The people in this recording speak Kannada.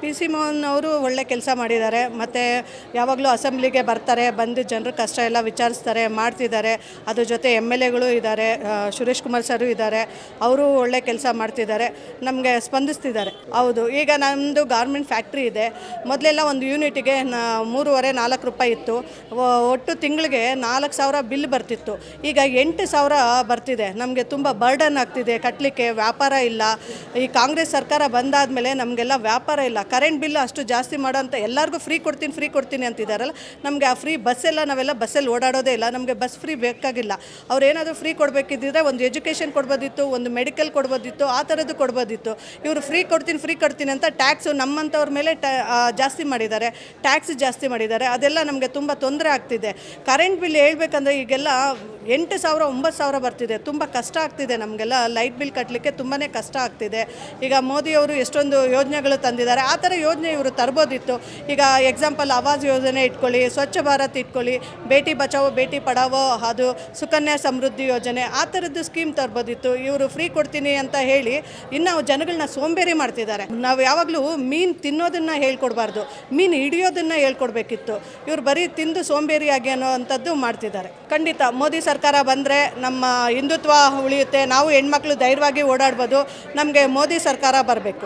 ಪಿ ಸಿ ಮೋಹನ್ ಅವರು ಒಳ್ಳೆ ಕೆಲಸ ಮಾಡಿದ್ದಾರೆ. ಮತ್ತು ಯಾವಾಗಲೂ ಅಸೆಂಬ್ಲಿಗೆ ಬರ್ತಾರೆ, ಬಂದು ಜನರ ಕಷ್ಟ ಎಲ್ಲ ವಿಚಾರಿಸ್ತಾರೆ, ಮಾಡ್ತಿದ್ದಾರೆ. ಅದ್ರ ಜೊತೆ ಎಮ್ ಎಲ್ ಎಗಳು ಇದ್ದಾರೆ, ಸುರೇಶ್ ಕುಮಾರ್ ಸರು ಇದ್ದಾರೆ, ಅವರು ಒಳ್ಳೆ ಕೆಲಸ ಮಾಡ್ತಿದ್ದಾರೆ, ನಮಗೆ ಸ್ಪಂದಿಸ್ತಿದ್ದಾರೆ. ಹೌದು, ಈಗ ನಮ್ಮದು ಗಾರ್ಮೆಂಟ್ ಫ್ಯಾಕ್ಟ್ರಿ ಇದೆ. ಮೊದಲೆಲ್ಲ ಒಂದು ಯೂನಿಟಿಗೆ 3.5-4 ರೂಪಾಯಿ ಇತ್ತು. ಒಟ್ಟು ತಿಂಗಳಿಗೆ 4,000 ಬಿಲ್ ಬರ್ತಿತ್ತು. ಈಗ 8,000 ಬರ್ತಿದೆ. ನಮಗೆ ತುಂಬ ಬರ್ಡನ್ ಆಗ್ತಿದೆ, ಕಟ್ಟಲಿಕ್ಕೆ ವ್ಯಾಪಾರ ಇಲ್ಲ. ಈ ಕಾಂಗ್ರೆಸ್ ಸರ್ಕಾರ ಬಂದಾದಮೇಲೆ ನಮಗೆಲ್ಲ ವ್ಯಾಪಾರ ಇಲ್ಲ. ಕರೆಂಟ್ ಬಿಲ್ ಅಷ್ಟು ಜಾಸ್ತಿ ಮಾಡೋಂಥ, ಎಲ್ಲರಿಗೂ ಫ್ರೀ ಕೊಡ್ತೀನಿ ಅಂತಿದ್ದಾರಲ್ಲ, ನಮಗೆ ಆ ಫ್ರೀ ಬಸ್ಸೆಲ್ಲ ನಾವೆಲ್ಲ ಬಸ್ಸಲ್ಲಿ ಓಡಾಡೋದೇ ಇಲ್ಲ. ನಮಗೆ ಬಸ್ ಫ್ರೀ ಬೇಕಾಗಿಲ್ಲ. ಅವ್ರು ಏನಾದರೂ ಫ್ರೀ ಕೊಡಬೇಕಿದ್ದರೆ ಒಂದು ಎಜುಕೇಷನ್ ಕೊಡ್ಬೋದಿತ್ತು, ಒಂದು ಮೆಡಿಕಲ್ ಕೊಡ್ಬೋದಿತ್ತು, ಆ ಥರದ್ದು ಕೊಡ್ಬೋದಿತ್ತು. ಇವರು ಫ್ರೀ ಕೊಡ್ತೀನಿ ಅಂತ ಟ್ಯಾಕ್ಸು ನಮ್ಮಂಥವ್ರ ಮೇಲೆ ಜಾಸ್ತಿ ಮಾಡಿದ್ದಾರೆ, ಟ್ಯಾಕ್ಸ್ ಜಾಸ್ತಿ ಮಾಡಿದ್ದಾರೆ. ಅದೆಲ್ಲ ನಮಗೆ ತುಂಬ ತೊಂದರೆ ಆಗ್ತಿದೆ. ಕರೆಂಟ್ ಬಿಲ್ ಹೇಳ್ಬೇಕಂದ್ರೆ ಈಗೆಲ್ಲ 8,000 9,000 ಬರ್ತಿದೆ. ತುಂಬ ಕಷ್ಟ ಆಗ್ತಿದೆ ನಮಗೆಲ್ಲ. ಲೈಟ್ ಬಿಲ್ ಕಟ್ಟಲಿಕ್ಕೆ ತುಂಬಾ ಕಷ್ಟ ಆಗ್ತಿದೆ. ಈಗ ಮೋದಿಯವರು ಎಷ್ಟೊಂದು ಯೋಜನೆಗಳು ತಂದಿದ್ದಾರೆ, ಆ ಥರ ಯೋಜನೆ ಇವರು ತರ್ಬೋದಿತ್ತು. ಈಗ ಎಕ್ಸಾಂಪಲ್ ಆವಾಸ್ ಯೋಜನೆ ಇಟ್ಕೊಳ್ಳಿ, ಸ್ವಚ್ಛ ಭಾರತ್ ಇಟ್ಕೊಳ್ಳಿ, ಬೇಟಿ ಬಚಾವೋ ಬೇಟಿ ಪಡಾವೋ, ಅದು ಸುಕನ್ಯಾ ಸಮೃದ್ಧಿ ಯೋಜನೆ, ಆ ಥರದ್ದು ಸ್ಕೀಮ್ ತರ್ಬೋದಿತ್ತು. ಇವರು ಫ್ರೀ ಕೊಡ್ತೀನಿ ಅಂತ ಹೇಳಿ ಇನ್ನು ಜನಗಳನ್ನ ಸೋಂಬೇರಿ ಮಾಡ್ತಿದ್ದಾರೆ. ನಾವು ಯಾವಾಗಲೂ ಮೀನು ತಿನ್ನೋದನ್ನು ಹೇಳ್ಕೊಡ್ಬಾರ್ದು, ಮೀನು ಹಿಡಿಯೋದನ್ನು ಹೇಳ್ಕೊಡ್ಬೇಕಿತ್ತು. ಇವರು ಬರೀ ತಿಂದು ಸೋಂಬೇರಿಯಾಗಿ ಅನ್ನೋ ಅಂಥದ್ದು ಮಾಡ್ತಿದ್ದಾರೆ. ಖಂಡಿತ ಮೋದಿ ಸರ್ಕಾರ ಬಂದರೆ ನಮ್ಮ ಹಿಂದುತ್ವ ಉಳಿಯುತ್ತೆ, ನಾವು ಹೆಣ್ಮಕ್ಳು ಧೈರ್ಯವಾಗಿ ಓಡಾಡ್ಬೋದು. ನಮಗೆ ಮೋದಿ ಸರ್ಕಾರ ಬರಬೇಕು.